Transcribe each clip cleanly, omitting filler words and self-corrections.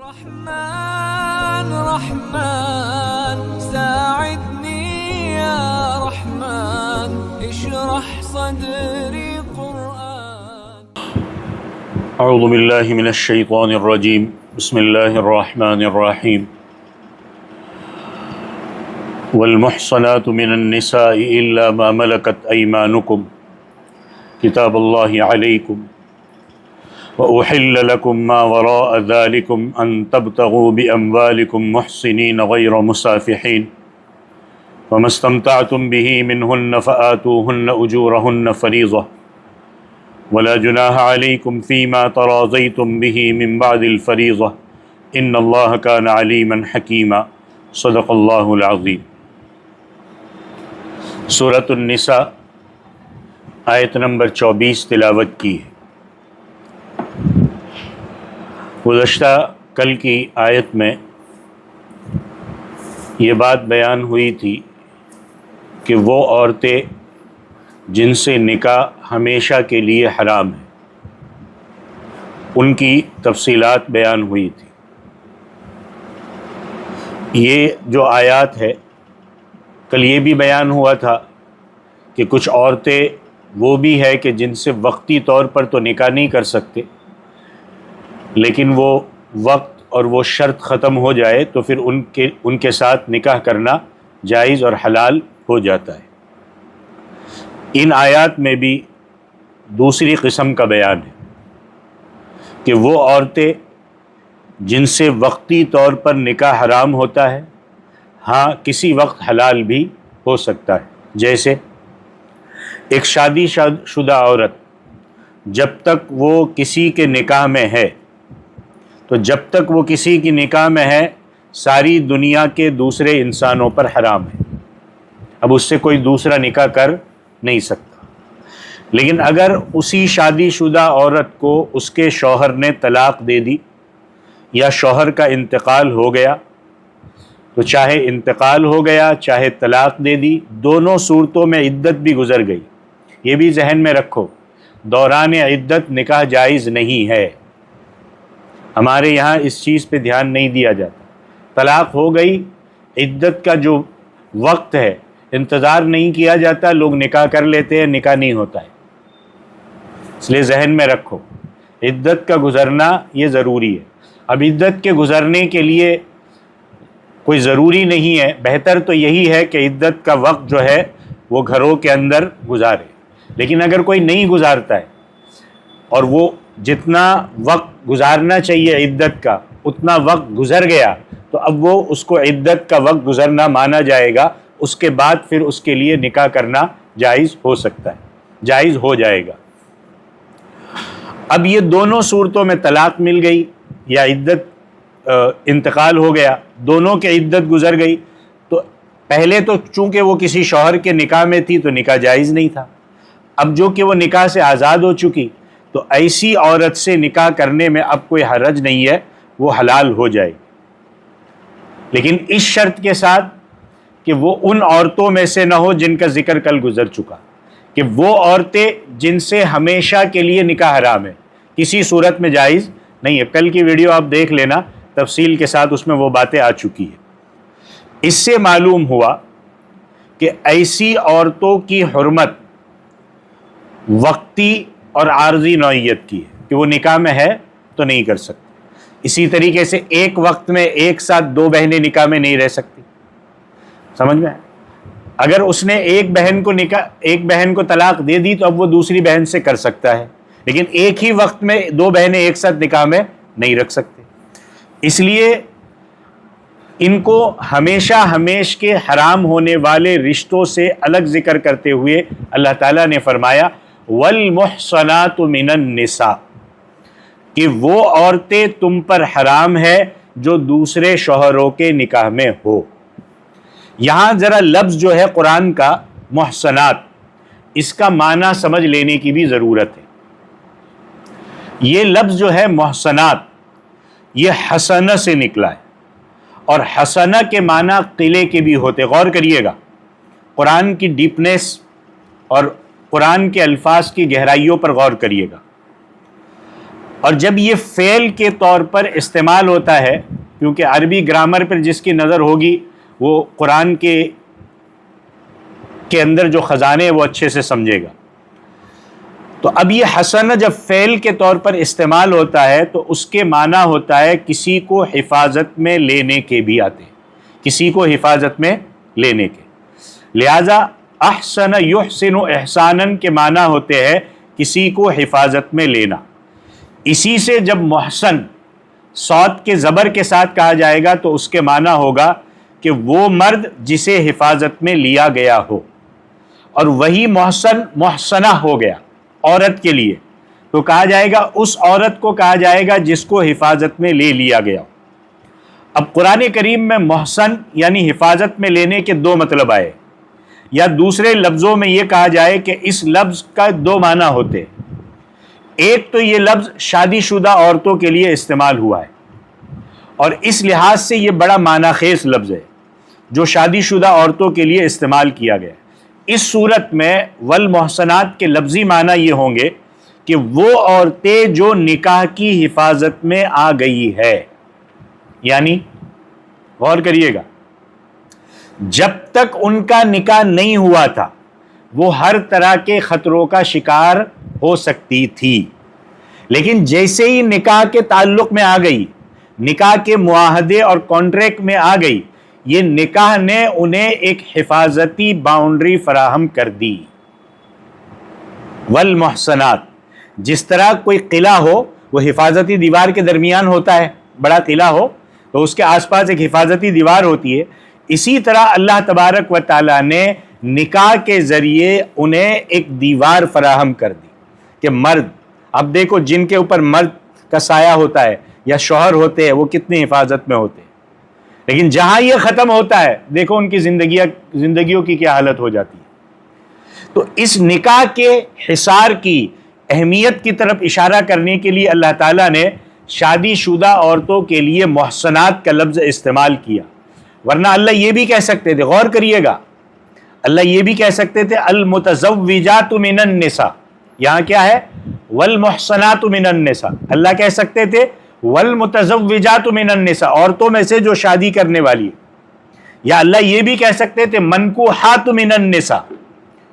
رحمن رحمن ساعدني يا رحمن اشرح صدري قرآن. اعوذ باللہ من الشیطان الرجیم بسم اللہ الرحمن الرحیم. والمحصنات من النساء الا ما ملكت ایمانکم کتاب اللہ علیکم وأحل لكم ما وراء ذلكم أن تبتغوا بأموالكم محصنين غير مسافحين فما استمتعتم به منهن فآتوهن أجورهن فريضة ولا جناح عليكم فيما تراضيتم به من بعد الفريضة إن الله كان عليما حكيما. صدق الله العظيم. سورة النساء آیت نمبر 24 تلاوت کی ہے. گزشتہ کل کی آیت میں یہ بات بیان ہوئی تھی کہ وہ عورتیں جن سے نکاح ہمیشہ کے لیے حرام ہے ان کی تفصیلات بیان ہوئی تھی. یہ جو آیات ہے کل یہ بھی بیان ہوا تھا کہ کچھ عورتیں وہ بھی ہے کہ جن سے وقتی طور پر تو نکاح نہیں کر سکتے، لیکن وہ وقت اور وہ شرط ختم ہو جائے تو پھر ان کے ساتھ نکاح کرنا جائز اور حلال ہو جاتا ہے. ان آیات میں بھی دوسری قسم کا بیان ہے کہ وہ عورتیں جن سے وقتی طور پر نکاح حرام ہوتا ہے ہاں کسی وقت حلال بھی ہو سکتا ہے. جیسے ایک شادی شدہ عورت جب تک وہ کسی کے نکاح میں ہے تو جب تک وہ کسی کی نکاح میں ہے ساری دنیا کے دوسرے انسانوں پر حرام ہے. اب اس سے کوئی دوسرا نکاح کر نہیں سکتا. لیکن اگر اسی شادی شدہ عورت کو اس کے شوہر نے طلاق دے دی یا شوہر کا انتقال ہو گیا تو چاہے انتقال ہو گیا چاہے طلاق دے دی، دونوں صورتوں میں عدت بھی گزر گئی. یہ بھی ذہن میں رکھو، دوران عدت نکاح جائز نہیں ہے. ہمارے یہاں اس چیز پہ دھیان نہیں دیا جاتا. طلاق ہو گئی، عدت کا جو وقت ہے انتظار نہیں کیا جاتا، لوگ نکاح کر لیتے ہیں، نکاح نہیں ہوتا ہے. اس لیے ذہن میں رکھو عدت کا گزرنا یہ ضروری ہے. اب عدت کے گزرنے کے لیے کوئی ضروری نہیں ہے، بہتر تو یہی ہے کہ عدت کا وقت جو ہے وہ گھروں کے اندر گزارے. لیکن اگر کوئی نہیں گزارتا ہے اور وہ جتنا وقت گزارنا چاہیے عدت کا اتنا وقت گزر گیا تو اب وہ اس کو عدت کا وقت گزرنا مانا جائے گا. اس کے بعد پھر اس کے لیے نکاح کرنا جائز ہو سکتا ہے، جائز ہو جائے گا. اب یہ دونوں صورتوں میں طلاق مل گئی یا عدت انتقال ہو گیا، دونوں کے عدت گزر گئی تو پہلے تو چونکہ وہ کسی شوہر کے نکاح میں تھی تو نکاح جائز نہیں تھا. اب جو کہ وہ نکاح سے آزاد ہو چکی تو ایسی عورت سے نکاح کرنے میں اب کوئی حرج نہیں ہے، وہ حلال ہو جائے. لیکن اس شرط کے ساتھ کہ وہ ان عورتوں میں سے نہ ہو جن کا ذکر کل گزر چکا، کہ وہ عورتیں جن سے ہمیشہ کے لیے نکاح حرام ہے، کسی صورت میں جائز نہیں ہے. کل کی ویڈیو آپ دیکھ لینا تفصیل کے ساتھ، اس میں وہ باتیں آ چکی ہیں. اس سے معلوم ہوا کہ ایسی عورتوں کی حرمت وقتی اور عارضی نوعیت کی ہے کہ وہ نکاح میں ہے تو نہیں کر سکتے. اسی طریقے سے ایک وقت میں ایک ساتھ دو بہنیں نکاح میں نہیں رہ سکتی. سمجھ میں؟ اگر اس نے ایک بہن کو طلاق دے دی تو اب وہ دوسری بہن سے کر سکتا ہے، لیکن ایک ہی وقت میں دو بہنیں ایک ساتھ نکاح میں نہیں رکھ سکتے. اس لیے ان کو ہمیشہ ہمیش کے حرام ہونے والے رشتوں سے الگ ذکر کرتے ہوئے اللہ تعالیٰ نے فرمایا والمحصنات من النساء، کہ وہ عورتیں تم پر حرام ہے جو دوسرے شوہروں کے نکاح میں ہو. یہاں ذرا لفظ جو ہے قرآن کا محصنات، اس کا معنی سمجھ لینے کی بھی ضرورت ہے. یہ لفظ جو ہے محصنات یہ حسنہ سے نکلا ہے، اور حسنہ کے معنی قلعے کے بھی ہوتے. غور کریے گا قرآن کی ڈیپنیس اور قرآن کے الفاظ کی گہرائیوں پر غور کریے گا. اور جب یہ فعل کے طور پر استعمال ہوتا ہے، کیونکہ عربی گرامر پر جس کی نظر ہوگی وہ قرآن کے اندر جو خزانے ہیں وہ اچھے سے سمجھے گا. تو اب یہ حسنہ جب فعل کے طور پر استعمال ہوتا ہے تو اس کے معنی ہوتا ہے کسی کو حفاظت میں لینے کے بھی آتے ہیں، کسی کو حفاظت میں لینے کے. لہذا احسن یحسن احسانا کے معنی ہوتے ہیں کسی کو حفاظت میں لینا. اسی سے جب محسن صاد کے زبر کے ساتھ کہا جائے گا تو اس کے معنی ہوگا کہ وہ مرد جسے حفاظت میں لیا گیا ہو، اور وہی محسن محسنہ ہو گیا عورت کے لیے، تو کہا جائے گا اس عورت کو کہا جائے گا جس کو حفاظت میں لے لیا گیا. اب قرآن کریم میں محسن یعنی حفاظت میں لینے کے دو مطلب آئے، یا دوسرے لفظوں میں یہ کہا جائے کہ اس لفظ کا دو معنی ہوتے. ایک تو یہ لفظ شادی شدہ عورتوں کے لیے استعمال ہوا ہے، اور اس لحاظ سے یہ بڑا معنی خیز لفظ ہے جو شادی شدہ عورتوں کے لیے استعمال کیا گیا. اس صورت میں والمحسنات کے لفظی معنی یہ ہوں گے کہ وہ عورتیں جو نکاح کی حفاظت میں آ گئی ہے. یعنی غور کریے گا، جب تک ان کا نکاح نہیں ہوا تھا وہ ہر طرح کے خطروں کا شکار ہو سکتی تھی، لیکن جیسے ہی نکاح کے تعلق میں آ گئی، نکاح کے معاہدے اور کانٹریکٹ میں آ گئی، یہ نکاح نے انہیں ایک حفاظتی باؤنڈری فراہم کر دی. والمحسنات، جس طرح کوئی قلعہ ہو وہ حفاظتی دیوار کے درمیان ہوتا ہے، بڑا قلعہ ہو تو اس کے آس پاس ایک حفاظتی دیوار ہوتی ہے، اسی طرح اللہ تبارک و تعالیٰ نے نکاح کے ذریعے انہیں ایک دیوار فراہم کر دی کہ مرد، اب دیکھو جن کے اوپر مرد کا سایہ ہوتا ہے یا شوہر ہوتے ہیں وہ کتنی حفاظت میں ہوتے ہیں، لیکن جہاں یہ ختم ہوتا ہے دیکھو ان کی زندگیوں کی کیا حالت ہو جاتی ہے. تو اس نکاح کے حصار کی اہمیت کی طرف اشارہ کرنے کے لیے اللہ تعالیٰ نے شادی شدہ عورتوں کے لیے محسنات کا لفظ استعمال کیا. ورنہ اللہ یہ بھی کہہ سکتے تھے، غور کریے گا، اللہ یہ بھی کہہ سکتے تھے المتزوجات من النساء. یہاں کیا ہے؟ والمحسنات من النساء. اللہ کہہ سکتے تھے والمتزوجات من النساء، عورتوں میں سے جو شادی کرنے والی ہے. یا اللہ یہ بھی کہہ سکتے تھے منکوحات من النساء،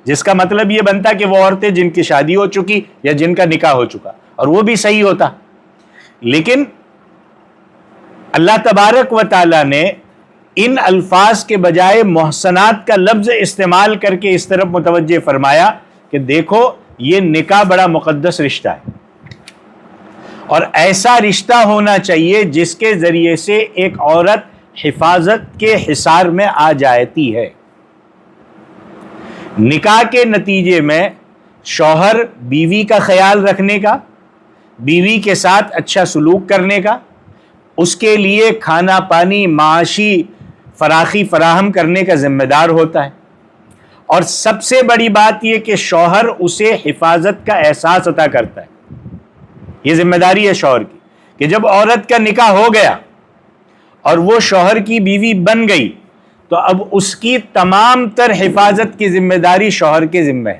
جس کا مطلب یہ بنتا کہ وہ عورتیں جن کی شادی ہو چکی یا جن کا نکاح ہو چکا، اور وہ بھی صحیح ہوتا. لیکن اللہ تبارک و تعالیٰ نے ان الفاظ کے بجائے محسنات کا لفظ استعمال کر کے اس طرف متوجہ فرمایا کہ دیکھو یہ نکاح بڑا مقدس رشتہ ہے، اور ایسا رشتہ ہونا چاہیے جس کے ذریعے سے ایک عورت حفاظت کے حصار میں آ جاتی ہے. نکاح کے نتیجے میں شوہر بیوی کا خیال رکھنے کا، بیوی کے ساتھ اچھا سلوک کرنے کا، اس کے لیے کھانا پانی معاشی فراخی فراہم کرنے کا ذمہ دار ہوتا ہے. اور سب سے بڑی بات یہ کہ شوہر اسے حفاظت کا احساس عطا کرتا ہے. یہ ذمہ داری ہے شوہر کی کہ جب عورت کا نکاح ہو گیا اور وہ شوہر کی بیوی بن گئی تو اب اس کی تمام تر حفاظت کی ذمہ داری شوہر کے ذمہ ہے.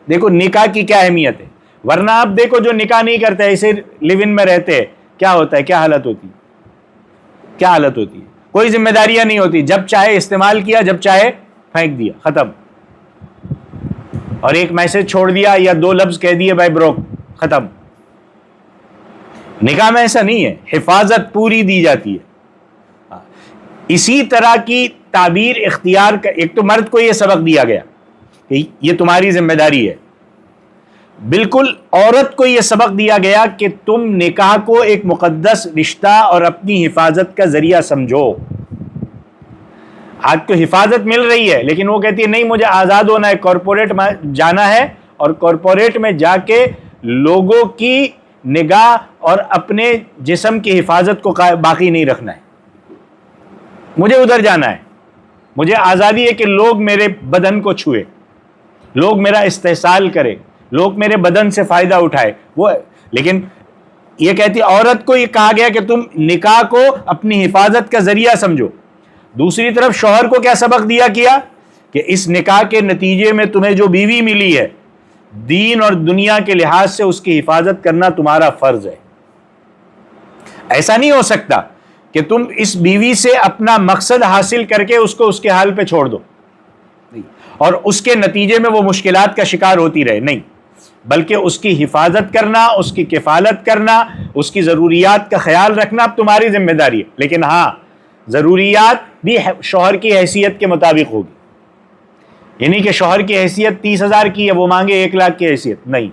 دیکھو نکاح کی کیا اہمیت ہے. ورنہ آپ دیکھو جو نکاح نہیں کرتے ایسے لیو ان میں رہتے ہیں، کیا ہوتا ہے، کیا حالت ہوتی ہے، کیا حالت ہوتی ہے. کوئی ذمہ داریاں نہیں ہوتی، جب چاہے استعمال کیا، جب چاہے پھینک دیا، ختم. اور ایک میسج چھوڑ دیا یا دو لفظ کہہ دیے بھائی بروک، ختم. نکاح میں ایسا نہیں ہے، حفاظت پوری دی جاتی ہے. اسی طرح کی تعبیر اختیار کا، ایک تو مرد کو یہ سبق دیا گیا کہ یہ تمہاری ذمہ داری ہے، بالکل عورت کو یہ سبق دیا گیا کہ تم نکاح کو ایک مقدس رشتہ اور اپنی حفاظت کا ذریعہ سمجھو. آج تو حفاظت مل رہی ہے لیکن وہ کہتی ہے نہیں مجھے آزاد ہونا ہے، کارپوریٹ میں جانا ہے اور کارپوریٹ میں جا کے لوگوں کی نگاہ اور اپنے جسم کی حفاظت کو باقی نہیں رکھنا ہے. مجھے ادھر جانا ہے، مجھے آزادی ہے کہ لوگ میرے بدن کو چھوئے، لوگ میرا استحصال کرے، لوگ میرے بدن سے فائدہ اٹھائے. وہ لیکن یہ کہتی عورت کو یہ کہا گیا کہ تم نکاح کو اپنی حفاظت کا ذریعہ سمجھو. دوسری طرف شوہر کو کیا سبق دیا کیا کہ اس نکاح کے نتیجے میں تمہیں جو بیوی ملی ہے دین اور دنیا کے لحاظ سے اس کی حفاظت کرنا تمہارا فرض ہے۔ ایسا نہیں ہو سکتا کہ تم اس بیوی سے اپنا مقصد حاصل کر کے اس کو اس کے حال پہ چھوڑ دو اور اس کے نتیجے میں وہ مشکلات کا شکار ہوتی رہے، نہیں، بلکہ اس کی حفاظت کرنا، اس کی کفالت کرنا، اس کی ضروریات کا خیال رکھنا اب تمہاری ذمہ داری ہے۔ لیکن ہاں، ضروریات بھی شوہر کی حیثیت کے مطابق ہوگی، یعنی کہ شوہر کی حیثیت 30,000 کی ہے، وہ مانگے 1,00,000 کی حیثیت، نہیں،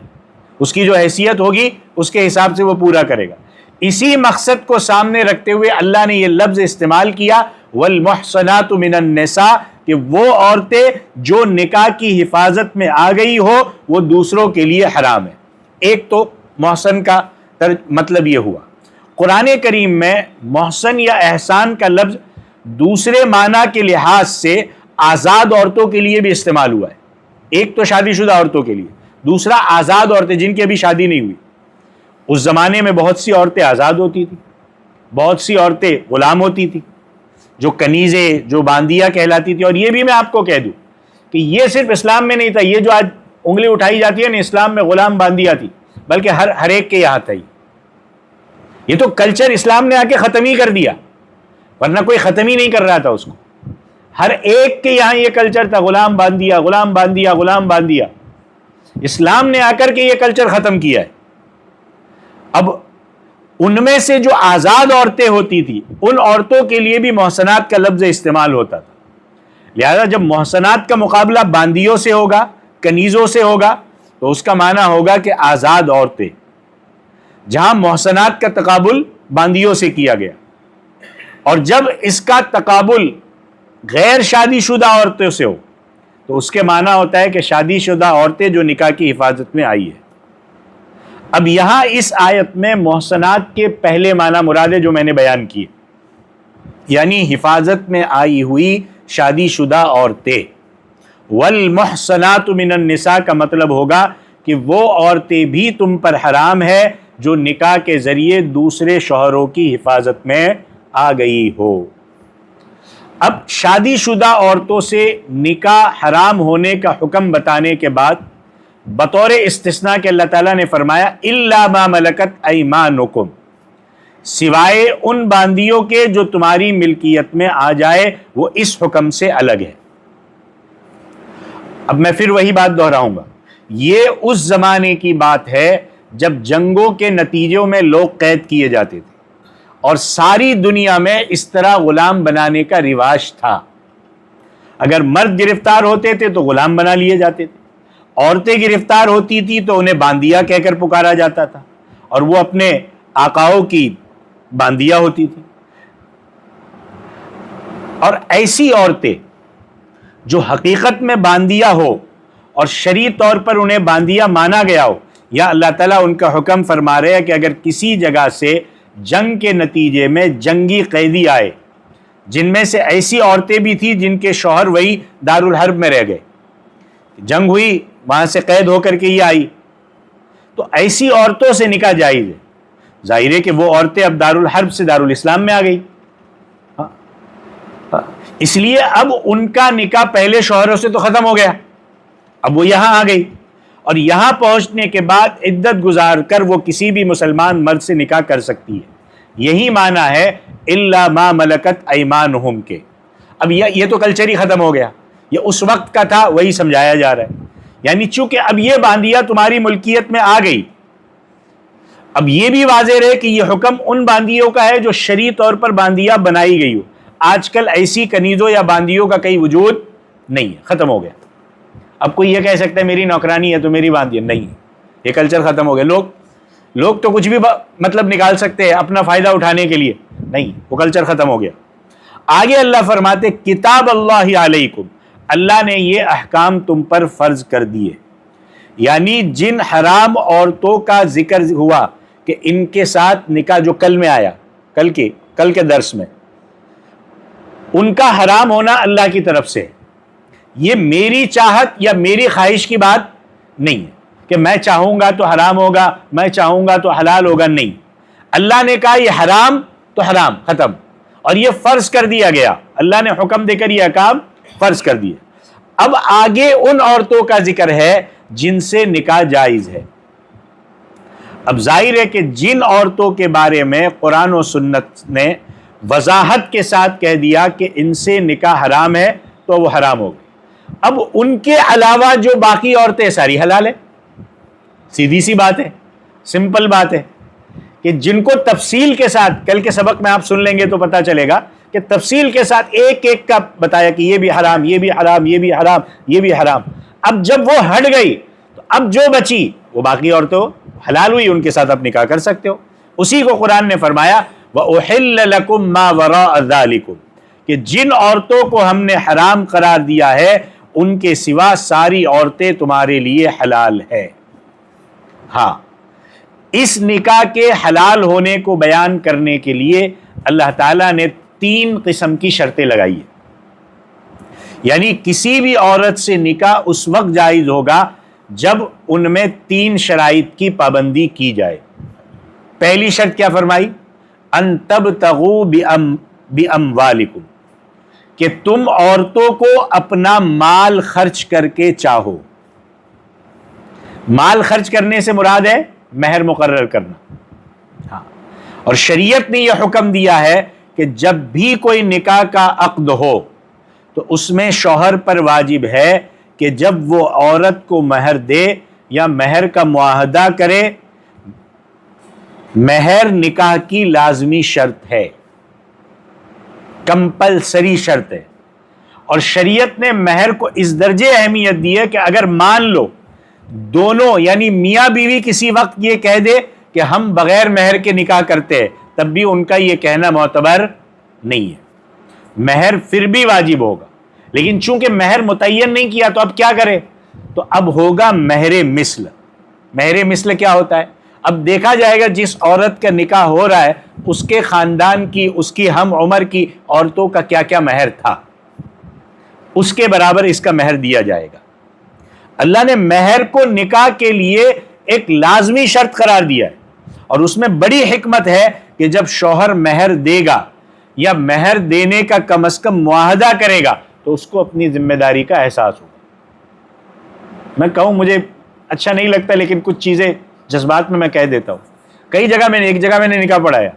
اس کی جو حیثیت ہوگی اس کے حساب سے وہ پورا کرے گا۔ اسی مقصد کو سامنے رکھتے ہوئے اللہ نے یہ لفظ استعمال کیا والمحصنات من النساء، کہ وہ عورتیں جو نکاح کی حفاظت میں آ گئی ہو وہ دوسروں کے لیے حرام ہے۔ ایک تو محسن کا مطلب یہ ہوا۔ قرآن کریم میں محسن یا احسان کا لفظ دوسرے معنی کے لحاظ سے آزاد عورتوں کے لیے بھی استعمال ہوا ہے۔ ایک تو شادی شدہ عورتوں کے لیے، دوسرا آزاد عورتیں جن کی ابھی شادی نہیں ہوئی۔ اس زمانے میں بہت سی عورتیں آزاد ہوتی تھیں، بہت سی عورتیں غلام ہوتی تھیں، جو کنیزیں، جو باندیا کہلاتی تھی۔ اور یہ بھی میں آپ کو کہہ دوں کہ یہ صرف اسلام میں نہیں تھا، یہ جو آج انگلی اٹھائی جاتی ہے نا اسلام میں غلام باندیا تھی، بلکہ ہر ایک کے یہاں تھا۔ یہ تو کلچر اسلام نے آ کے ختم ہی کر دیا، ورنہ کوئی ختم ہی نہیں کر رہا تھا اس کو۔ ہر ایک کے یہاں یہ کلچر تھا، غلام باندیا، غلام باندیا، غلام باندیا۔ اسلام نے آ کر کے یہ کلچر ختم کیا ہے۔ اب ان میں سے جو آزاد عورتیں ہوتی تھی ان عورتوں کے لیے بھی محسنات کا لفظ استعمال ہوتا تھا۔ لہذا جب محسنات کا مقابلہ باندیوں سے ہوگا، کنیزوں سے ہوگا، تو اس کا معنی ہوگا کہ آزاد عورتیں، جہاں محسنات کا تقابل باندیوں سے کیا گیا۔ اور جب اس کا تقابل غیر شادی شدہ عورتوں سے ہو تو اس کے معنی ہوتا ہے کہ شادی شدہ عورتیں جو نکاح کی حفاظت میں آئی ہے۔ اب یہاں اس آیت میں محسنات کے پہلے معنی مراد ہے جو میں نے بیان کیے، یعنی حفاظت میں آئی ہوئی شادی شدہ عورتیں۔ والمحسنات من النساء کا مطلب ہوگا کہ وہ عورتیں بھی تم پر حرام ہے جو نکاح کے ذریعے دوسرے شوہروں کی حفاظت میں آ گئی ہو۔ اب شادی شدہ عورتوں سے نکاح حرام ہونے کا حکم بتانے کے بعد بطور استثناء کے اللہ تعالیٰ نے فرمایا الا ما ملکت ایمانکم، سوائے ان باندیوں کے جو تمہاری ملکیت میں آ جائے، وہ اس حکم سے الگ ہے۔ اب میں پھر وہی بات دہراؤں گا، یہ اس زمانے کی بات ہے جب جنگوں کے نتیجوں میں لوگ قید کیے جاتے تھے اور ساری دنیا میں اس طرح غلام بنانے کا رواج تھا۔ اگر مرد گرفتار ہوتے تھے تو غلام بنا لیے جاتے تھے، عورتیں گرفتار ہوتی تھی تو انہیں باندیا کہہ کر پکارا جاتا تھا، اور وہ اپنے آقاؤں کی باندیا ہوتی تھی۔ اور ایسی عورتیں جو حقیقت میں باندیا ہو اور شرعی طور پر انہیں باندیا مانا گیا ہو، یا اللہ تعالیٰ ان کا حکم فرما رہے ہیں کہ اگر کسی جگہ سے جنگ کے نتیجے میں جنگی قیدی آئے، جن میں سے ایسی عورتیں بھی تھیں جن کے شوہر وہی دارالحرب میں رہ گئے، جنگ ہوئی وہاں سے قید ہو کر کے یہ آئی، تو ایسی عورتوں سے نکاح جائز ہے۔ ظاہر ہے کہ وہ عورتیں اب دارالحرب سے دارالاسلام میں آ گئی، اس لیے اب ان کا نکاح پہلے شوہروں سے تو ختم ہو گیا، اب وہ یہاں آ گئی، اور یہاں پہنچنے کے بعد عدت گزار کر وہ کسی بھی مسلمان مرد سے نکاح کر سکتی ہے۔ یہی معنی ہے الا ما ملکت ایمانہم کے۔ اب یہ تو کلچر ہی ختم ہو گیا، یہ اس وقت کا تھا، وہی سمجھایا جا رہا ہے۔ یعنی چونکہ اب یہ باندیا تمہاری ملکیت میں آ گئی، اب یہ بھی واضح رہے کہ یہ حکم ان باندیوں کا ہے جو شرعی طور پر باندیا بنائی گئی ہو۔ آج کل ایسی کنیزوں یا باندیوں کا کئی وجود نہیں ہے، ختم ہو گیا۔ اب کوئی یہ کہہ سکتا ہے میری نوکرانی ہے تو میری باندی ہے، نہیں، یہ کلچر ختم ہو گیا۔ لوگ تو کچھ بھی مطلب نکال سکتے ہیں اپنا فائدہ اٹھانے کے لیے، نہیں، وہ کلچر ختم ہو گیا۔ آگے اللہ فرماتے کتاب اللہ علیکم، اللہ نے یہ احکام تم پر فرض کر دیے، یعنی جن حرام عورتوں کا ذکر ہوا کہ ان کے ساتھ نکاح، جو کل میں آیا، کل کے درس میں، ان کا حرام ہونا اللہ کی طرف سے، یہ میری چاہت یا میری خواہش کی بات نہیں ہے کہ میں چاہوں گا تو حرام ہوگا، میں چاہوں گا تو حلال ہوگا، نہیں، اللہ نے کہا یہ حرام تو حرام، ختم، اور یہ فرض کر دیا گیا، اللہ نے حکم دے کر یہ احکام فرض کر دیے۔ اب آگے ان عورتوں کا ذکر ہے جن سے نکاح جائز ہے۔ اب ظاہر ہے کہ جن عورتوں کے بارے میں قرآن و سنت نے وضاحت کے ساتھ کہہ دیا کہ ان سے نکاح حرام ہے تو وہ حرام ہو گئے، اب ان کے علاوہ جو باقی عورتیں ساری حلال ہے۔ سیدھی سی بات ہے، سمپل بات ہے کہ جن کو تفصیل کے ساتھ کل کے سبق میں آپ سن لیں گے تو پتہ چلے گا کہ تفصیل کے ساتھ ایک ایک کا بتایا کہ یہ بھی حرام، یہ بھی حرام، یہ بھی حرام، یہ بھی حرام۔ اب جب وہ ہٹ گئی تو اب جو بچی وہ باقی عورتوں حلال ہوئی، ان کے ساتھ آپ نکاح کر سکتے ہو۔ اسی کو قرآن نے فرمایا وَأُحِلَّ لَكُم مَّا وَرَاءَ ذَلِكُمْ، کہ جن عورتوں کو ہم نے حرام قرار دیا ہے ان کے سوا ساری عورتیں تمہارے لیے حلال ہے۔ ہاں، اس نکاح کے حلال ہونے کو بیان کرنے کے لیے اللہ تعالیٰ نے 3 قسم کی شرطیں لگائی ہیں، یعنی کسی بھی عورت سے نکاح اس وقت جائز ہوگا جب ان میں 3 شرائط کی پابندی کی جائے۔ پہلی شرط کیا فرمائی؟ ان تبتغوا باموالکم، کہ تم عورتوں کو اپنا مال خرچ کر کے چاہو۔ مال خرچ کرنے سے مراد ہے مہر مقرر کرنا۔ ہاں، اور شریعت نے یہ حکم دیا ہے کہ جب بھی کوئی نکاح کا عقد ہو تو اس میں شوہر پر واجب ہے کہ جب وہ عورت کو مہر دے یا مہر کا معاہدہ کرے، مہر نکاح کی لازمی شرط ہے، کمپلسری شرط ہے۔ اور شریعت نے مہر کو اس درجے اہمیت دی ہے کہ اگر مان لو دونوں یعنی میاں بیوی کسی وقت یہ کہہ دے کہ ہم بغیر مہر کے نکاح کرتے ہیں، تب بھی ان کا یہ کہنا معتبر نہیں ہے، مہر پھر بھی واجب ہوگا۔ لیکن چونکہ مہر متعین نہیں کیا تو اب کیا کرے؟ تو اب ہوگا مہر مثل۔ مہر مثل کیا ہوتا ہے؟ اب دیکھا جائے گا جس عورت کا نکاح ہو رہا ہے اس کے خاندان کی، اس کی ہم عمر کی عورتوں کا کیا کیا مہر تھا، اس کے برابر اس کا مہر دیا جائے گا۔ اللہ نے مہر کو نکاح کے لیے ایک لازمی شرط قرار دیا ہے، اور اس میں بڑی حکمت ہے کہ جب شوہر مہر دے گا یا مہر دینے کا کم از کم معاہدہ کرے گا تو اس کو اپنی ذمہ داری کا احساس ہوگا۔ میں کہوں مجھے اچھا نہیں لگتا لیکن کچھ چیزیں جذبات میں کہہ دیتا ہوں۔ ایک جگہ میں نے نکاح پڑھایا،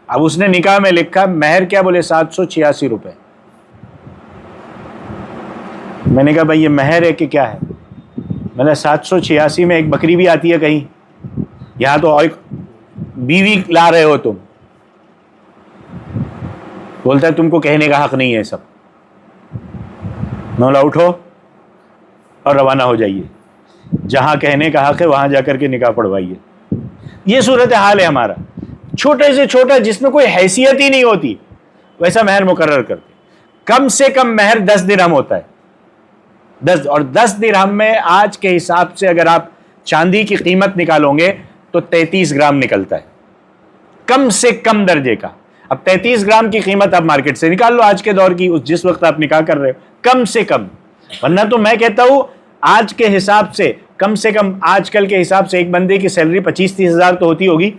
اب اس نے نکاح میں لکھا مہر کیا، بولے 786 روپے۔ میں نے کہا بھائی یہ مہر ہے کہ کیا ہے؟ میں نے 786 میں ایک بکری بھی آتی ہے کہیں، یہاں تو ایک بیوی لا رہے ہو تم۔ بولتا ہے تم کو کہنے کا حق نہیں ہے سب۔ مولا اٹھو اور روانہ ہو جائیے، جہاں کہنے کا حق ہے وہاں جا کر کے نکاح پڑھوائیے۔ یہ صورت حال ہے ہمارا، چھوٹے سے چھوٹا جس میں کوئی حیثیت ہی نہیں ہوتی ویسا مہر مقرر کرتے۔ کم سے کم مہر 10 درہم ہوتا ہے، 10، اور 10 درہم میں آج کے حساب سے اگر آپ چاندی کی قیمت نکالو گے تو 33 گرام نکلتا ہے، کم سے کم درجے کا۔ اب 33 گرام کی قیمت آپ مارکیٹ سے نکال لو آج کے دور کی، جس وقت آپ نکاح کر رہے ہو، کم سے کم۔ ورنہ تو میں کہتا ہوں آج کے حساب سے کم آج کل کے حساب سے ایک بندے کی سیلری 25-30 ہزار تو ہوتی ہوگی،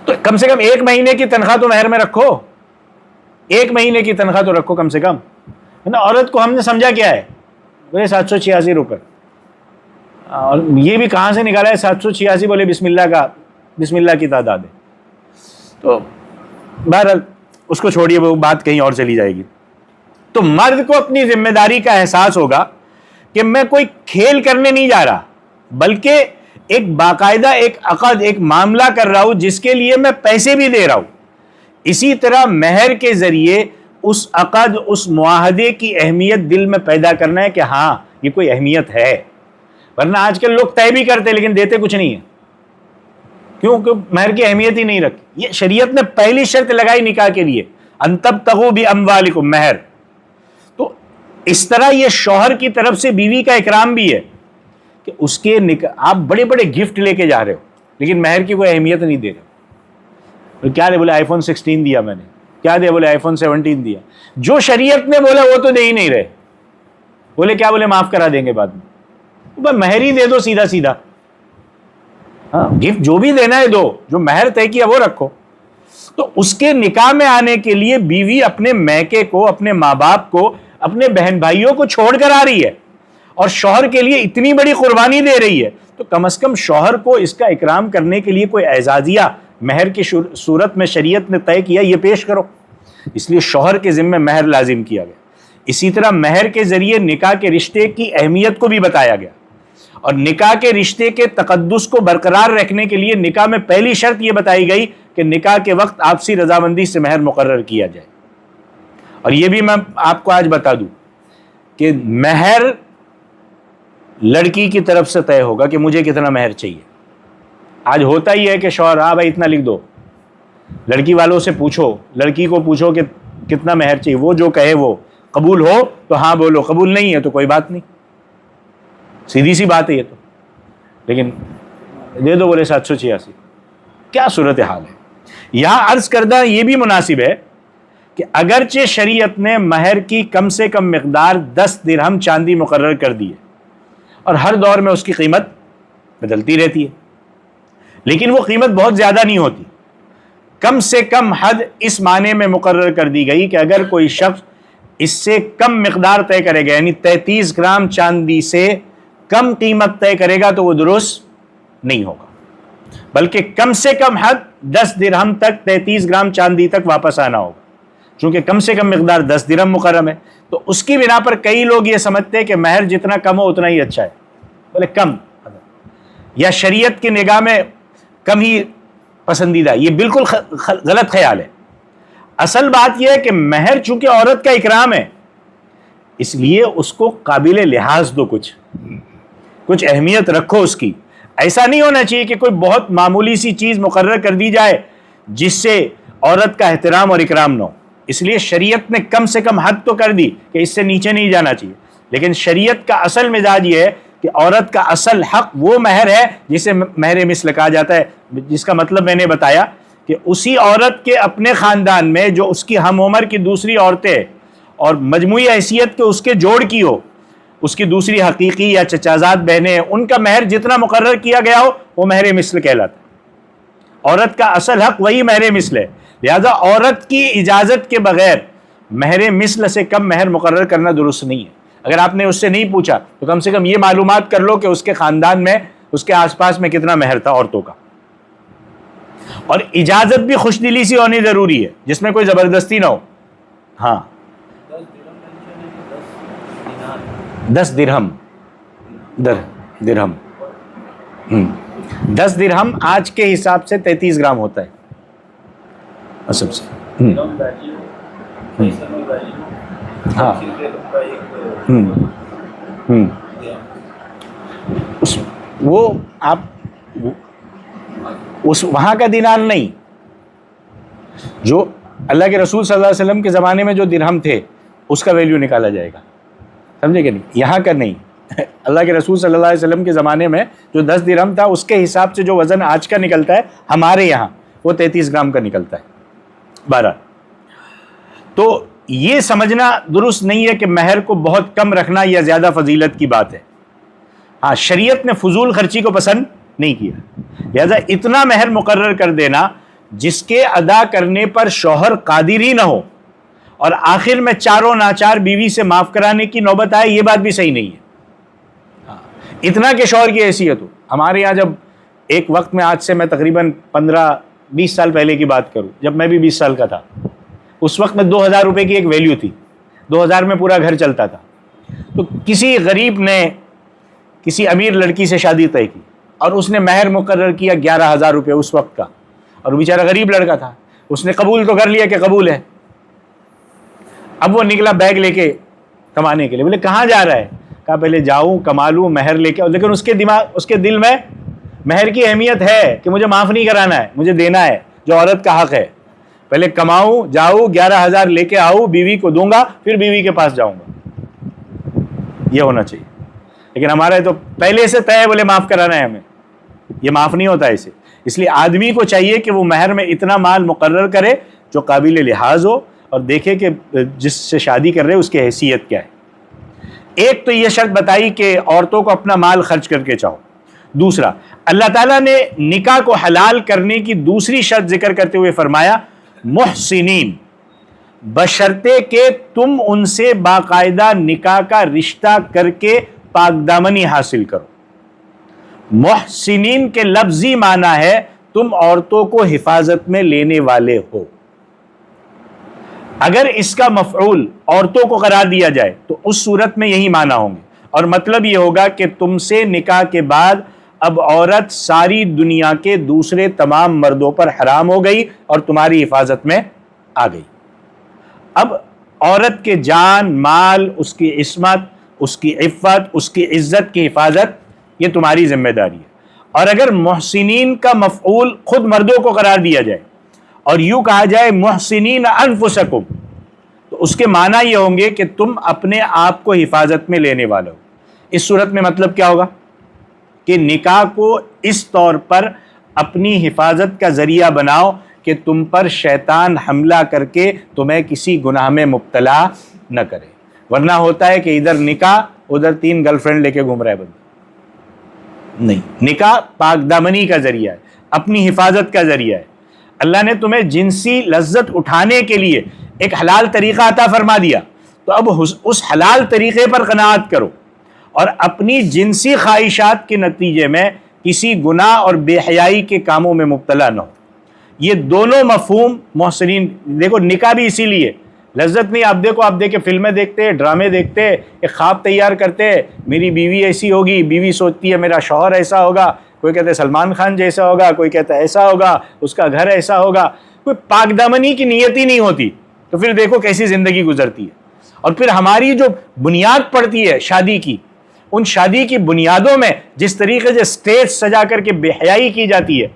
تو کم سے کم 1 مہینے کی تنخواہ تو مہر میں رکھو، 1 مہینے کی تنخواہ تو رکھو کم سے کم۔ عورت کو ہم نے سمجھا کیا ہے؟ بولے 786 روپے، اور یہ بھی کہاں سے نکالا ہے 786؟ بولے بسم اللہ کی تعداد ہے۔ تو بہرحال اس کو چھوڑیے، وہ بات کہیں اور چلی جائے گی۔ تو مرد کو اپنی ذمہ داری کا احساس ہوگا کہ میں کوئی کھیل کرنے نہیں جا رہا، بلکہ ایک باقاعدہ ایک عقد، ایک معاملہ کر رہا ہوں جس کے لیے میں پیسے بھی دے رہا ہوں۔ اسی طرح مہر کے ذریعے اس عقد، اس معاہدے کی اہمیت دل میں پیدا کرنا ہے کہ ہاں یہ کوئی اہمیت ہے۔ ورنہ آج کل لوگ طے بھی کرتے لیکن دیتے کچھ نہیں ہے، کیونکہ مہر کی اہمیت ہی نہیں رکھی۔ یہ شریعت نے پہلی شرط لگائی نکاح کے لیے، ان تبتغوا باموالکم، مہر۔ تو اس طرح یہ شوہر کی طرف سے بیوی کا اکرام بھی ہے کہ اس کے آپ بڑے بڑے گفٹ لے کے جا رہے ہو لیکن مہر کی کوئی اہمیت نہیں دے رہے۔ کیا دے؟ بولے iPhone 16 دیا میں نے۔ کیا دے؟ بولے iPhone 17 دیا۔ جو شریعت نے بولا وہ تو دے ہی نہیں رہے۔ بولے کیا؟ بولے معاف کرا دیں گے بعد میں۔ مہر ہی دے دو سیدھا سیدھا، ہاں گفٹ جو بھی دینا ہے دو، جو مہر طے کیا وہ رکھو۔ تو اس کے نکاح میں آنے کے لیے بیوی اپنے میکے کو، اپنے ماں باپ کو، اپنے بہن بھائیوں کو چھوڑ کر آ رہی ہے، اور شوہر کے لیے اتنی بڑی قربانی دے رہی ہے تو کم از کم شوہر کو اس کا اکرام کرنے کے لیے کوئی اعزازیہ مہر کی صورت میں شریعت نے طے کیا یہ پیش کرو. اس لیے شوہر کے ذمہ مہر لازم کیا گیا. اسی طرح مہر کے ذریعے نکاح کے رشتے کی اہمیت کو بھی بتایا گیا, اور نکاح کے رشتے کے تقدس کو برقرار رکھنے کے لیے نکاح میں پہلی شرط یہ بتائی گئی کہ نکاح کے وقت آپسی رضامندی سے مہر مقرر کیا جائے. اور یہ بھی میں آپ کو آج بتا دوں کہ مہر لڑکی کی طرف سے طے ہوگا کہ مجھے کتنا مہر چاہیے. آج ہوتا ہی ہے کہ شوہر ہاں بھائی اتنا لکھ دو, لڑکی والوں سے پوچھو, لڑکی کو پوچھو کہ کتنا مہر چاہیے, وہ جو کہے وہ قبول ہو تو ہاں بولو, قبول نہیں ہے تو کوئی بات نہیں, سیدھی سی بات ہے یہ تو. لیکن دے دو بولے 786. کیا صورتحال ہے. یہاں عرض کردہ یہ بھی مناسب ہے کہ اگرچہ شریعت نے مہر کی کم سے کم مقدار 10 درہم چاندی مقرر کر دی ہے اور ہر دور میں اس کی قیمت بدلتی رہتی ہے, لیکن وہ قیمت بہت زیادہ نہیں ہوتی. کم سے کم حد اس معنی میں مقرر کر دی گئی کہ اگر کوئی شخص اس سے کم مقدار طے کرے گا, یعنی 33 گرام چاندی سے کم قیمت طے کرے گا تو وہ درست نہیں ہوگا, بلکہ کم سے کم حد 10 درہم تک 33 گرام چاندی تک واپس آنا ہوگا. چونکہ کم سے کم مقدار 10 درہم مقرر ہے تو اس کی بنا پر کئی لوگ یہ سمجھتے ہیں کہ مہر جتنا کم ہو اتنا ہی اچھا ہے. بولے کم یا شریعت کی نگاہ میں کم ہی پسندیدہ, یہ بالکل غلط خیال ہے. اصل بات یہ ہے کہ مہر چونکہ عورت کا اکرام ہے اس لیے اس کو قابل لحاظ دو, کچھ اہمیت رکھو اس کی. ایسا نہیں ہونا چاہیے کہ کوئی بہت معمولی سی چیز مقرر کر دی جائے جس سے عورت کا احترام اور اکرام نہ ہو. اس لیے شریعت نے کم سے کم حد تو کر دی کہ اس سے نیچے نہیں جانا چاہیے, لیکن شریعت کا اصل مزاج یہ ہے کہ عورت کا اصل حق وہ مہر ہے جسے مہر مثل کہا جاتا ہے, جس کا مطلب میں نے بتایا کہ اسی عورت کے اپنے خاندان میں جو اس کی ہم عمر کی دوسری عورتیں اور مجموعی حیثیت کے اس کے جوڑ کی ہو, اس کی دوسری حقیقی یا چچازاد بہنیں, ان کا مہر جتنا مقرر کیا گیا ہو وہ مہر مثل کہلاتا ہے. عورت کا اصل حق وہی مہر مثل ہے, لہذا عورت کی اجازت کے بغیر مہر مثل سے کم مہر مقرر کرنا درست نہیں ہے. اگر آپ نے اس سے نہیں پوچھا تو کم سے کم یہ معلومات کر لو کہ اس کے خاندان میں, اس کے آس پاس میں کتنا مہر تھا عورتوں کا. اور اجازت بھی خوش دلی سی ہونی ضروری ہے جس میں کوئی زبردستی نہ ہو. ہاں 10 درہم 10 درہم آج کے حساب سے 33 گرام ہوتا ہے اصل سے. ہاں وہ آپ اس وہاں کا دینار نہیں, جو اللہ کے رسول صلی اللہ علیہ وسلم کے زمانے میں جو درہم تھے اس کا ویلیو نکالا جائے گا, سمجھے کہ نہیں, یہاں کا نہیں. اللہ کے رسول صلی اللہ علیہ وسلم کے زمانے میں جو 10 درہم تھا اس کے حساب سے جو وزن آج کا نکلتا ہے ہمارے یہاں وہ 33 گرام کا نکلتا ہے. 12 تو یہ سمجھنا درست نہیں ہے کہ مہر کو بہت کم رکھنا یا زیادہ فضیلت کی بات ہے. ہاں شریعت نے فضول خرچی کو پسند نہیں کیا, لہذا اتنا مہر مقرر کر دینا جس کے ادا کرنے پر شوہر قادر ہی نہ ہو اور آخر میں چاروں ناچار بیوی سے معاف کرانے کی نوبت آئے, یہ بات بھی صحیح نہیں ہے. اتنا کہ شوہر کی حیثیت ہو. ہمارے یہاں جب ایک وقت میں, آج سے میں تقریباً 15-20 سال پہلے کی بات کروں, جب میں بھی 20 سال کا تھا, اس وقت میں 2000 روپے کی ایک ویلیو تھی, 2000 میں پورا گھر چلتا تھا. تو کسی غریب نے کسی امیر لڑکی سے شادی طے کی اور اس نے مہر مقرر کیا 11,000 روپے اس وقت کا, اور وہ بیچارہ غریب لڑکا تھا, اس نے قبول تو کر لیا کہ قبول ہے. اب وہ نکلا بیگ لے کے کمانے کے لیے. بولے کہاں جا رہا ہے؟ کہا پہلے جاؤں کما لوں مہر لے کے. لیکن اس کے دل میں مہر کی اہمیت ہے کہ مجھے معاف نہیں کرانا ہے, مجھے دینا ہے جو عورت کا حق ہے. پہلے کماؤں, جاؤں, 11,000 لے کے آؤں, بیوی کو دوں گا, پھر بیوی کے پاس جاؤں گا. یہ ہونا چاہیے. لیکن ہمارا تو پہلے سے طے ہے, بولے معاف کرانا ہے ہمیں. یہ معاف نہیں ہوتا ایسے. اس لیے آدمی کو چاہیے کہ وہ مہر میں اتنا مال مقرر کرے جو قابل لحاظ ہو اور دیکھے کہ جس سے شادی کر رہے اس کی حیثیت کیا ہے. ایک تو یہ شرط بتائی کہ عورتوں کو اپنا مال خرچ کر کے چاہو. دوسرا, اللہ تعالیٰ نے نکاح کو حلال کرنے کی دوسری شرط ذکر کرتے ہوئے فرمایا محسنین, بشرطے کہ تم ان سے باقاعدہ نکاح کا رشتہ کر کے پاک دامنی حاصل کرو۔ محسنین کے لفظی معنی ہے تم عورتوں کو حفاظت میں لینے والے ہو۔ اگر اس کا مفعول عورتوں کو قرار دیا جائے تو اس صورت میں یہی معنی ہوں گے، اور مطلب یہ ہوگا کہ تم سے نکاح کے بعد اب عورت ساری دنیا کے دوسرے تمام مردوں پر حرام ہو گئی اور تمہاری حفاظت میں آ گئی۔ اب عورت کے جان، مال، اس کی عصمت، اس کی عفت، اس کی عزت کی حفاظت یہ تمہاری ذمہ داری ہے۔ اور اگر محسنین کا مفعول خود مردوں کو قرار دیا جائے اور یوں کہا جائے محسنین انفسکم، تو اس کے معنی یہ ہوں گے کہ تم اپنے آپ کو حفاظت میں لینے والے ہو۔ اس صورت میں مطلب کیا ہوگا کہ نکاح کو اس طور پر اپنی حفاظت کا ذریعہ بناؤ کہ تم پر شیطان حملہ کر کے تمہیں کسی گناہ میں مبتلا نہ کرے، ورنہ ہوتا ہے کہ ادھر نکاح ادھر 3 گرل فرینڈ لے کے گھوم رہا ہے بندہ۔ نہیں، نکاح پاک دامنی کا ذریعہ ہے، اپنی حفاظت کا ذریعہ ہے۔ اللہ نے تمہیں جنسی لذت اٹھانے کے لیے ایک حلال طریقہ عطا فرما دیا، تو اب اس حلال طریقے پر قناعت کرو اور اپنی جنسی خواہشات کے نتیجے میں کسی گناہ اور بے حیائی کے کاموں میں مبتلا نہ ہو۔ یہ دونوں مفہوم محسنین، دیکھو نکاح بھی اسی لیے لذت نہیں، آپ دیکھیں فلمیں دیکھتے، ڈرامے دیکھتے، ایک خواب تیار کرتے، میری بیوی ایسی ہوگی، بیوی سوچتی ہے میرا شوہر ایسا ہوگا، کوئی کہتا ہے سلمان خان جیسا ہوگا، کوئی کہتا ہے ایسا ہوگا، اس کا گھر ایسا ہوگا، کوئی پاک دامنی کی نیت ہی نہیں ہوتی، تو پھر دیکھو کیسی زندگی گزرتی ہے۔ اور پھر ہماری جو بنیاد پڑتی ہے شادی کی، ان شادی کی بنیادوں میں جس طریقے سے سٹیج سجا کر کے بے حیائی کی جاتی ہے،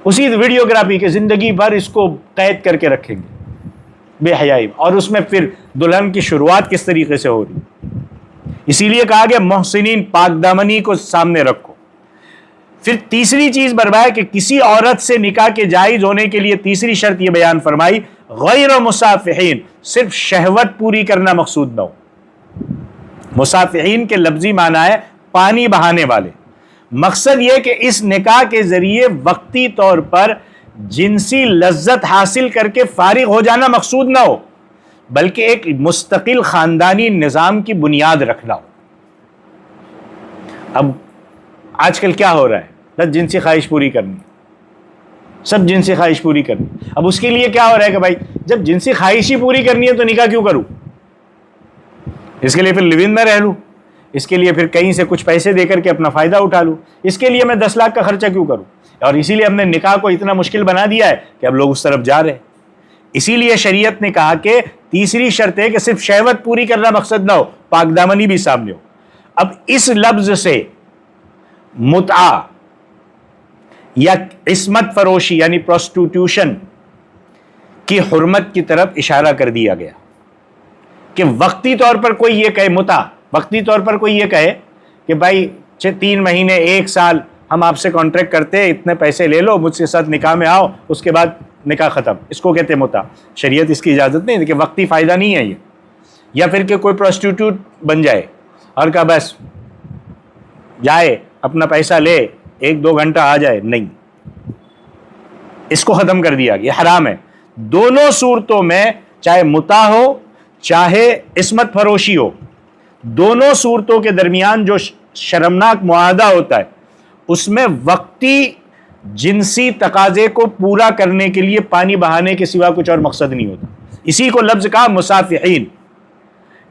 اسی ویڈیوگرافی کے زندگی بھر اس کو قید کر کے رکھیں گے بے حیائی، اور اس میں پھر دلہن کی شروعات کس طریقے سے ہو رہی۔ اسی لیے کہا گیا محسنین پاک دامنی کو سامنے رکھو۔ پھر تیسری چیز برمایا کہ کسی عورت سے نکاح کے جائز ہونے کے لیے تیسری شرط یہ بیان فرمائی، غیر مصافحین، صرف شہوت پوری کرنا مقصود نہ ہو۔ مصافحین کے لفظی معنی ہے پانی بہانے والے۔ مقصد یہ کہ اس نکاح کے ذریعے وقتی طور پر جنسی لذت حاصل کر کے فارغ ہو جانا مقصود نہ ہو، بلکہ ایک مستقل خاندانی نظام کی بنیاد رکھنا ہو۔ اب آج کل کیا ہو رہا ہے؟ بس جنسی خواہش پوری کرنی، سب جنسی خواہش پوری کرنی۔ اب اس کے لیے کیا ہو رہا ہے کہ بھائی جب جنسی خواہش ہی پوری کرنی ہے تو نکاح کیوں کروں؟ اس کے لیے پھر لیو ان میں رہ لوں، اس کے لیے پھر کہیں سے کچھ پیسے دے کر کے اپنا فائدہ اٹھا لوں، اس کے لیے میں 10 لاکھ کا خرچہ کیوں کروں؟ اور اسی لیے ہم نے نکاح کو اتنا مشکل بنا دیا ہے کہ اب لوگ اس طرف جا رہے ہیں۔ اسی لیے شریعت نے کہا کہ تیسری شرط ہے کہ صرف شہوت پوری کرنا مقصد نہ ہو، پاک دامنی بھی سامنے ہو۔ اب اس لفظ سے متعہ یا عصمت فروشی یعنی پروسٹیٹیوشن کی حرمت کی طرف اشارہ کر دیا گیا کہ وقتی طور پر کوئی یہ کہے، متعہ وقتی طور پر کوئی یہ کہے کہ بھائی 3 مہینے 1 سال ہم آپ سے کانٹریکٹ کرتے ہیں، اتنے پیسے لے لو، مجھ سے ساتھ نکاح میں آؤ، اس کے بعد نکاح ختم، اس کو کہتے ہیں متعہ۔ شریعت اس کی اجازت نہیں کہ وقتی فائدہ نہیں ہے یہ، یا پھر کہ کوئی پروسٹیٹیوٹ بن جائے اور کہا بس جائے اپنا پیسہ لے 1-2 گھنٹہ آ جائے، نہیں، اس کو ختم کر دیا، یہ حرام ہے۔ دونوں صورتوں میں چاہے متعہ ہو چاہے عصمت فروشی ہو، دونوں صورتوں کے درمیان جو شرمناک معاہدہ ہوتا ہے اس میں وقتی جنسی تقاضے کو پورا کرنے کے لیے پانی بہانے کے سوا کچھ اور مقصد نہیں ہوتا۔ اسی کو لفظ کہا مصافحین۔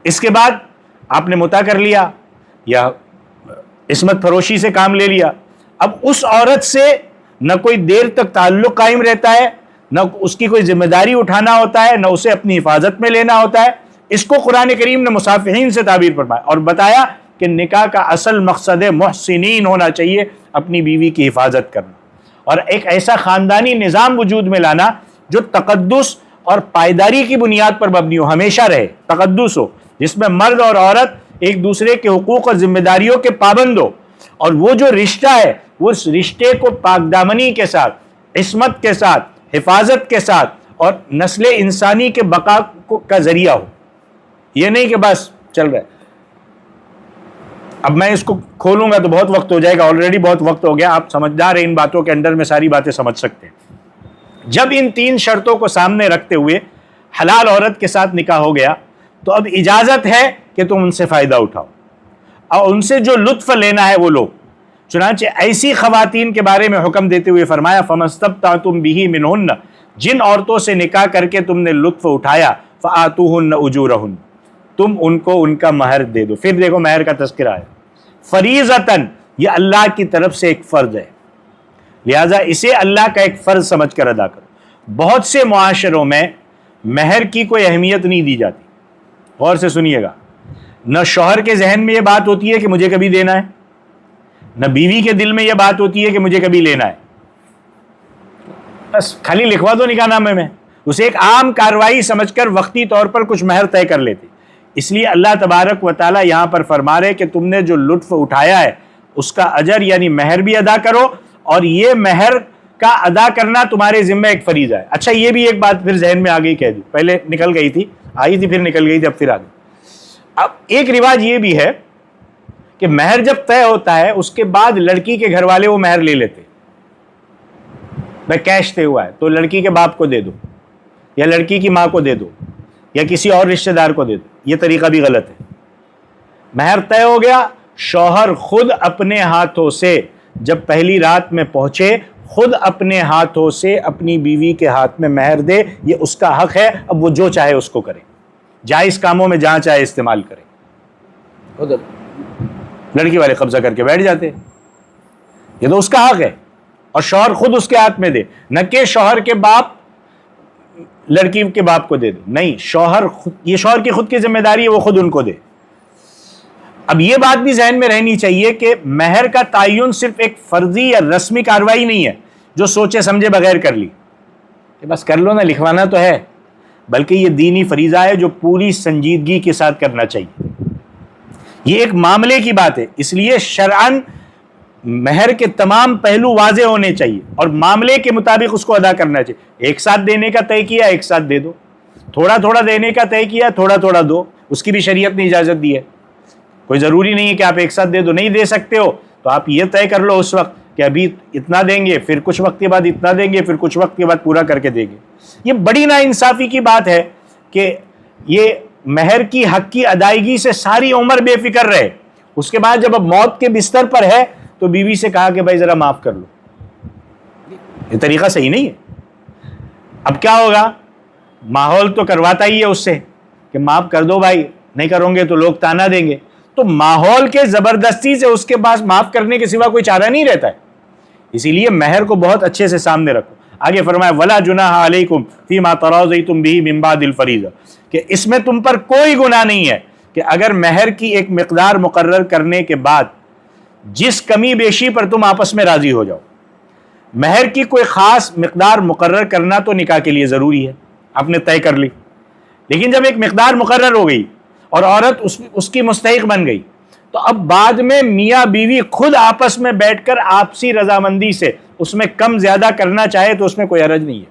اس کے بعد آپ نے متعہ کر لیا یا عصمت فروشی سے کام لے لیا، اب اس عورت سے نہ کوئی دیر تک تعلق قائم رہتا ہے، نہ اس کی کوئی ذمہ داری اٹھانا ہوتا ہے، نہ اسے اپنی حفاظت میں لینا ہوتا ہے۔ اس کو قرآن کریم نے مصافحین سے تعبیر فرمایا اور بتایا کہ نکاح کا اصل مقصد محسنین ہونا چاہیے، اپنی بیوی کی حفاظت کرنا اور ایک ایسا خاندانی نظام وجود میں لانا جو تقدس اور پائیداری کی بنیاد پر مبنی ہو، ہمیشہ رہے، تقدس ہو، جس میں مرد اور عورت ایک دوسرے کے حقوق اور ذمہ داریوں کے پابند ہو، اور وہ جو رشتہ ہے وہ اس رشتے کو پاک دامنی کے ساتھ، عصمت کے ساتھ، حفاظت کے ساتھ اور نسل انسانی کے بقا کا ذریعہ ہو۔ یہ نہیں کہ بس چل رہا ہے۔ اب میں اس کو کھولوں گا تو بہت وقت ہو جائے گا، آلریڈی بہت وقت ہو گیا، آپ سمجھدار ہیں، ان باتوں کے اندر میں ساری باتیں سمجھ سکتے ہیں۔ جب ان 3 شرطوں کو سامنے رکھتے ہوئے حلال عورت کے ساتھ نکاح ہو گیا تو اب اجازت ہے کہ تم ان سے فائدہ اٹھاؤ۔ اور ان سے جو لطف لینا ہے وہ لو. چنانچہ ایسی خواتین کے بارے میں حکم دیتے ہوئے فرمایا فَمَسْتَمْتَعْتُمْ بِهِ مِنْهُنَّ, جن عورتوں سے نکاح کر کے تم نے لطف اٹھایا, فَآتُوهُنَّ أُجُورَهُنَّ, تم ان کو ان کا مہر دے دو. پھر دیکھو مہر کا تذکرہ ہے, فریضتاً, یہ اللہ کی طرف سے ایک فرض ہے, لہٰذا اسے اللہ کا ایک فرض سمجھ کر ادا کرو. بہت سے معاشروں میں مہر کی کوئی اہمیت نہیں دی جاتی. غور سے سنیے گا, نہ شوہر کے ذہن میں یہ بات ہوتی ہے کہ مجھے کبھی دینا ہے, نہ بیوی کے دل میں یہ بات ہوتی ہے کہ مجھے کبھی لینا ہے. بس خالی لکھوا دو نکاح نامے میں, اسے ایک عام کارروائی سمجھ کر وقتی طور پر کچھ مہر طے کر لیتے. اس لیے اللہ تبارک و تعالیٰ یہاں پر فرما رہے کہ تم نے جو لطف اٹھایا ہے اس کا اجر یعنی مہر بھی ادا کرو, اور یہ مہر کا ادا کرنا تمہارے ذمہ ایک فریضہ ہے. اچھا, یہ بھی ایک بات پھر ذہن میں آ گئی, کہہ دی, پہلے نکل گئی تھی, آئی تھی, پھر نکل گئی تھی, اب پھر آ گئی. اب ایک رواج یہ بھی ہے کہ مہر جب طے ہوتا ہے اس کے بعد لڑکی کے گھر والے وہ مہر لے لیتے. میں کیش طے ہوا ہے تو لڑکی کے باپ کو دے دو, یا لڑکی کی ماں کو دے دو, یا کسی اور رشتہ دار کو دے دو. یہ طریقہ بھی غلط ہے. مہر طے ہو گیا, شوہر خود اپنے ہاتھوں سے جب پہلی رات میں پہنچے خود اپنے ہاتھوں سے اپنی بیوی کے ہاتھ میں مہر دے. یہ اس کا حق ہے, اب وہ جو چاہے اس کو کرے, جائز کاموں میں جہاں چاہے استعمال کرے. لڑکی والے قبضہ کر کے بیٹھ جاتے, یہ تو اس کا حق ہے, اور شوہر خود اس کے ہاتھ میں دے, نہ کہ شوہر کے باپ لڑکی کے باپ کو دے دے. نہیں, شوہر خود, یہ شوہر کی خود کی ذمہ داری ہے, وہ خود ان کو دے. اب یہ بات بھی ذہن میں رہنی چاہیے کہ مہر کا تعین صرف ایک فرضی یا رسمی کارروائی نہیں ہے جو سوچے سمجھے بغیر کر لی کہ بس کر لو نا, لکھوانا تو ہے, بلکہ یہ دینی فریضہ ہے جو پوری سنجیدگی کے ساتھ کرنا چاہیے. یہ ایک معاملے کی بات ہے, اس لیے شرعاً مہر کے تمام پہلو واضح ہونے چاہیے اور معاملے کے مطابق اس کو ادا کرنا چاہیے. ایک ساتھ دینے کا طے کیا, ایک ساتھ دے دو. تھوڑا تھوڑا دینے کا طے کیا, تھوڑا تھوڑا دو, اس کی بھی شریعت نے اجازت دی ہے. کوئی ضروری نہیں ہے کہ آپ ایک ساتھ دے دو. نہیں دے سکتے ہو تو آپ یہ طے کر لو اس وقت کہ ابھی اتنا دیں گے, پھر کچھ وقت کے بعد اتنا دیں گے, پھر کچھ وقت کے بعد پورا کر کے دیں گے. یہ بڑی ناانصافی کی بات ہے کہ یہ مہر کی حق کی ادائیگی سے ساری عمر بے فکر رہے, اس کے بعد جب اب موت کے بستر پر ہے تو بیوی سے کہا کہ بھائی ذرا معاف کر لو. یہ طریقہ صحیح نہیں ہے. اب کیا ہوگا, ماحول تو کرواتا ہی ہے اس سے کہ معاف کر دو بھائی, نہیں کرو گے تو لوگ تانا دیں گے. تو ماحول کے زبردستی سے اس کے پاس معاف کرنے کے سوا کوئی چارہ نہیں رہتا ہے. اسی لیے مہر کو بہت اچھے سے سامنے رکھو. آگے فرمایا وَلَا جُنَاحَ عَلَيْكُمْ فِي مَا تَرَاضَيْتُمْ بِهِ مِنْ بَعْدِ الْفَرِيضَةِ, کہ اس میں تم پر کوئی گناہ نہیں ہے کہ اگر مہر کی ایک مقدار مقرر کرنے کے بعد جس کمی بیشی پر تم آپس میں راضی ہو جاؤ. مہر کی کوئی خاص مقدار مقرر کرنا تو نکاح کے لیے ضروری ہے, آپ نے طے کر لی, لیکن جب ایک مقدار مقرر ہو گئی اور عورت اس کی مستحق بن گئی تو اب بعد میں میاں بیوی خود آپس میں بیٹھ کر آپسی رضامندی سے اس میں کم زیادہ کرنا چاہے تو اس میں کوئی حرج نہیں ہے.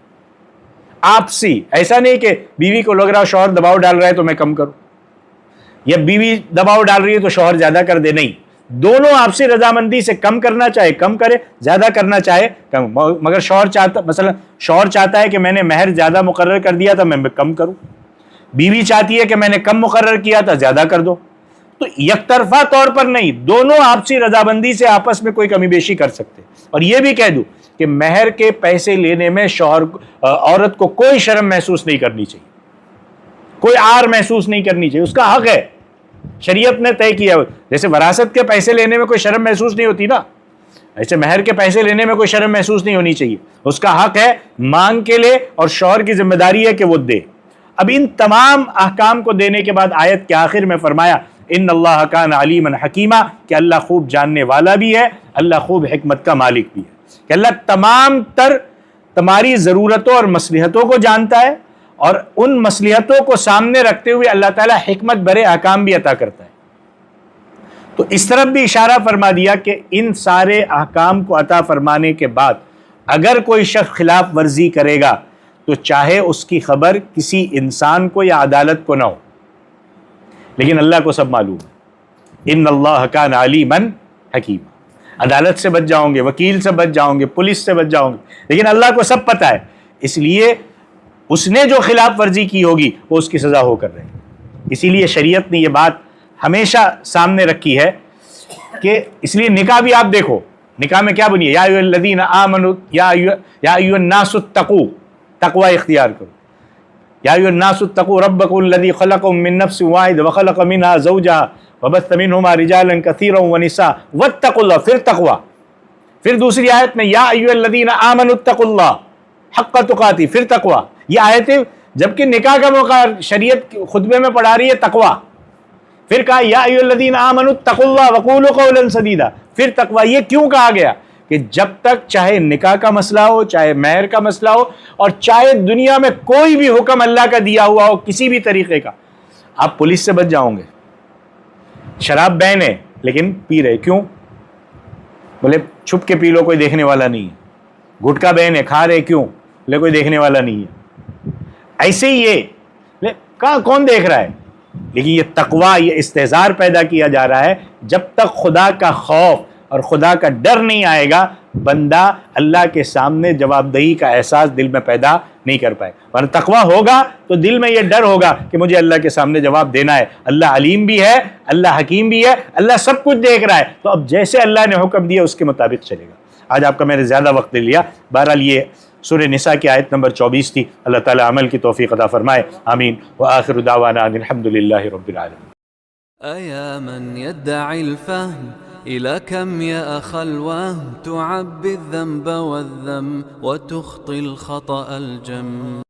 آپسی, ایسا نہیں کہ بیوی کو لگ رہا شوہر دباؤ ڈال رہا ہے تو میں کم کروں, یا بیوی دباؤ ڈال رہی ہے تو شوہر زیادہ کر دے. نہیں, دونوں آپسی رضامندی سے کم کرنا چاہے کم کرے, زیادہ کرنا چاہے کم. مگر شوہر چاہتا, مثلا شوہر چاہتا ہے کہ میں نے مہر زیادہ مقرر کر دیا تھا میں کم کروں, بیوی چاہتی ہے کہ میں نے کم مقرر کیا تھا زیادہ کر دو. تو یک طرفہ طور پر نہیں, دونوں آپسی رضامندی سے آپس میں کوئی کمی بیشی کر سکتے. اور یہ بھی کہہ دوں کہ مہر کے پیسے لینے میں عورت کو کوئی شرم محسوس نہیں کرنی چاہیے, کوئی آر محسوس نہیں کرنی چاہیے, اس کا حق ہے, شریعت نے طے کیا. جیسے وراثت کے پیسے لینے میں کوئی شرم محسوس نہیں ہوتی نا, ایسے مہر کے پیسے لینے میں کوئی شرم محسوس نہیں ہونی چاہیے. اس کا حق ہے, مانگ کے لے, اور شوہر کی ذمہ داری ہے کہ وہ دے. اب ان تمام احکام کو دینے کے بعد آیت کے آخر میں فرمایا ان اللہ کان علیما حکیما, کہ اللہ خوب جاننے والا بھی ہے, اللہ خوب حکمت کا مالک بھی ہے, کہ اللہ تمام تر تمہاری ضرورتوں اور مصلحتوں کو جانتا ہے, اور ان مصلحتوں کو سامنے رکھتے ہوئے اللہ تعالیٰ حکمت بھرے احکام بھی عطا کرتا ہے. تو اس طرف بھی اشارہ فرما دیا کہ ان سارے احکام کو عطا فرمانے کے بعد اگر کوئی شخص خلاف ورزی کرے گا تو چاہے اس کی خبر کسی انسان کو یا عدالت کو نہ ہو, لیکن اللہ کو سب معلوم ہے. ان اللہ کان علیما حکیما, عدالت سے بچ جاؤں گے, وکیل سے بچ جاؤں گے, پولیس سے بچ جاؤں گے, لیکن اللہ کو سب پتہ ہے. اس لیے اس نے جو خلاف ورزی کی ہوگی وہ اس کی سزا ہو کر رہے. اسی لیے شریعت نے یہ بات ہمیشہ سامنے رکھی ہے کہ اس لیے نکاح بھی آپ دیکھو، نکاح میں کیا بنی ہے، یا ایھا الذین آمنوا یا ایھا الناس اتقوا، تقوی اختیار کرو. یا ایھا الناس اتقوا ربکم الذی خلقکم من نفس واحدۃ وخلق منها زوجها وبث منهما رجالا کثیرا ونساء واتقوا اللہ، پھر تقوی. پھر دوسری آیت میں یا ایھا الذین آمنوا اتقوا اللہ حق تقاتی، پھر تقوی. یہ آیتیں جبکہ نکاح کا موقع شریعت خطبے میں پڑھا رہی ہے تقوی، پھر کہا یا ایھا الذین آمنوا اتقوا اللہ وقولوا قولا سدیدا، پھر تقوی. یہ کیوں کہا گیا کہ جب تک چاہے نکاح کا مسئلہ ہو، چاہے مہر کا مسئلہ ہو، اور چاہے دنیا میں کوئی بھی حکم اللہ کا دیا ہوا ہو کسی بھی طریقے کا، آپ پولیس سے بچ جاؤں گے. شراب بین ہے لیکن پی رہے، کیوں؟ بولے چھپ کے پی لو، کوئی دیکھنے والا نہیں ہے. گٹکا بین ہے، کھا رہے، کیوں؟ بولے کوئی دیکھنے والا نہیں ہے. ایسے ہی یہ کہاں کون دیکھ رہا ہے؟ لیکن یہ تقوی، یہ استحضار پیدا کیا جا رہا ہے. جب تک خدا کا خوف اور خدا کا ڈر نہیں آئے گا، بندہ اللہ کے سامنے جواب دہی کا احساس دل میں پیدا نہیں کر پائے. ورنہ تقوی ہوگا تو دل میں یہ ڈر ہوگا کہ مجھے اللہ کے سامنے جواب دینا ہے. اللہ علیم بھی ہے، اللہ حکیم بھی ہے، اللہ سب کچھ دیکھ رہا ہے. تو اب جیسے اللہ نے حکم دیا اس کے مطابق چلے گا. آج آپ کا میں نے زیادہ وقت لے لیا. بہرحال یہ سورہ نساء کی آیت نمبر 24 تھی. اللہ تعالیٰ عمل کی توفیق عطا فرمائے. آمین. وآخر دعوانا ان الحمد للہ رب العالمین. أيا من يدعي الفهم إلى كم يا أخ الوهم تعبي الذنب والذم وتخطي الخطأ الجم.